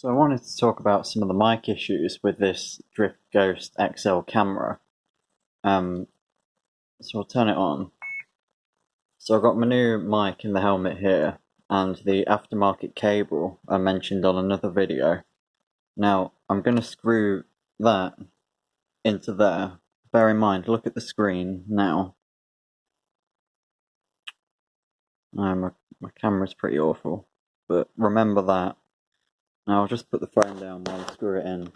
So I wanted to talk about some of the mic issues with this Drift Ghost XL camera. So I'll turn it on. So I've got my new mic in the helmet here, and the aftermarket cable I mentioned on another video. Now I'm going to screw that into there. Bear in mind, look at the screen now. My camera's pretty awful, but remember that. Now I'll just put the phone down while I screw it in.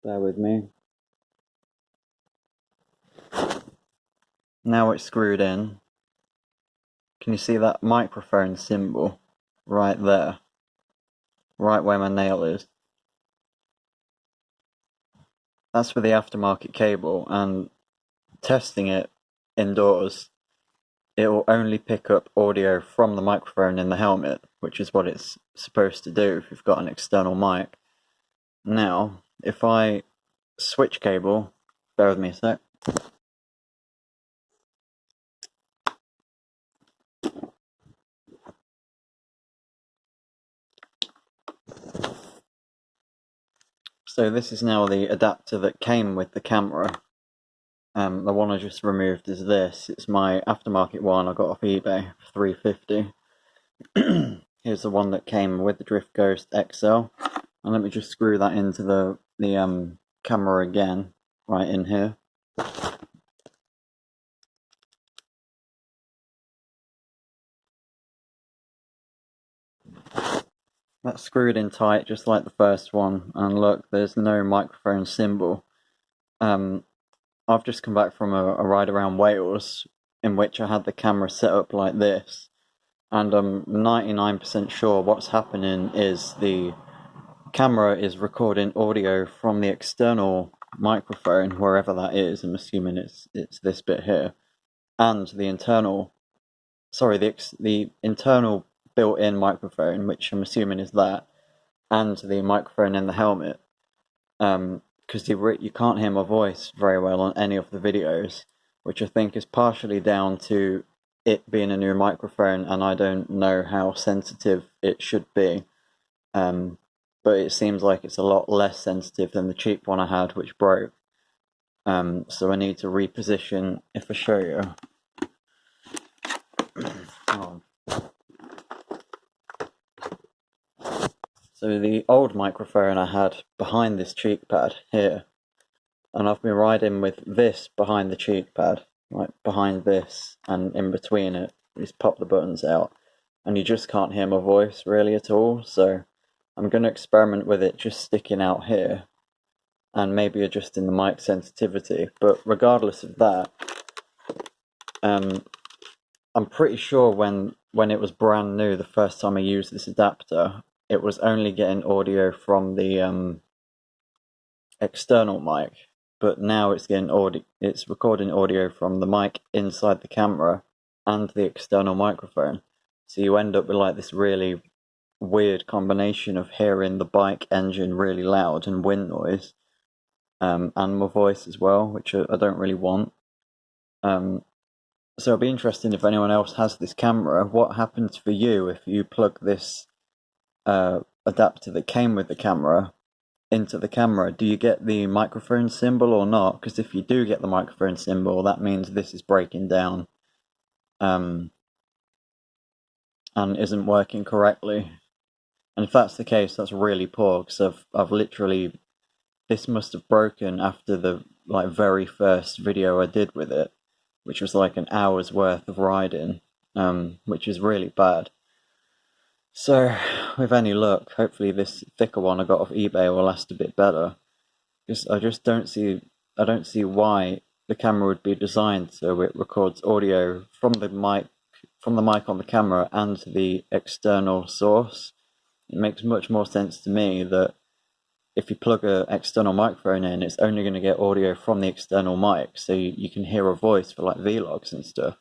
Bear with me. Now it's screwed in. Can you see that microphone symbol right there? Right where my nail is. That's for the aftermarket cable, and testing it indoors, it will only pick up audio from the microphone in the helmet, which is what it's supposed to do if you've got an external mic. Now, if I switch cable, bear with me a sec. So this is now the adapter that came with the camera. The one I just removed is this. It's my aftermarket one I got off eBay for $3.50. Here's the one that came with the Drift Ghost XL. And let me just screw that into the camera again, right in here. That's screwed in tight, just like the first one. And look, there's no microphone symbol. I've just come back from a ride around Wales, in which I had the camera set up like this. And I'm 99% sure what's happening is the camera is recording audio from the external microphone, wherever that is. I'm assuming it's this bit here, and the internal built-in microphone, which I'm assuming is that, and the microphone in the helmet. Because you can't hear my voice very well on any of the videos, which I think is partially down to it being a new microphone, and I don't know how sensitive it should be. But it seems like it's a lot less sensitive than the cheap one I had, which broke. So I need to reposition. If I show you. So the old microphone I had behind this cheek pad here, and I've been riding with this behind the cheek pad, like behind this, and in between it, just pop the buttons out, and you just can't hear my voice really at all. So I'm going to experiment with it just sticking out here, and maybe adjusting the mic sensitivity. But regardless of that, I'm pretty sure when it was brand new, the first time I used this adapter, it was only getting audio from the external mic, but now it's getting it's recording audio from the mic inside the camera and the external microphone. So you end up with like this really weird combination of hearing the bike engine really loud and wind noise, and my voice as well, which I don't really want. So it'll be interesting if anyone else has this camera. What happens for you if you plug this adapter that came with the camera into the camera? Do you get the microphone symbol or not? Because if you do get the microphone symbol, that means this is breaking down and isn't working correctly. And if that's the case, that's really poor, because I've literally, this must have broken after the very first video I did with it, which was like an hour's worth of riding, which is really bad. So, with any luck, hopefully this thicker one I got off eBay will last a bit better. Because I just don't see why the camera would be designed so it records audio from the mic on the camera and the external source. It makes much more sense to me that if you plug an external microphone in, it's only going to get audio from the external mic, so you can hear a voice for like vlogs and stuff.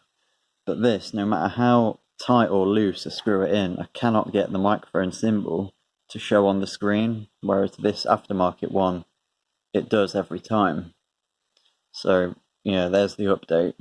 But this, no matter how tight or loose I screw it in, I cannot get the microphone symbol to show on the screen, whereas this aftermarket one, it does every time. So, yeah, there's the update.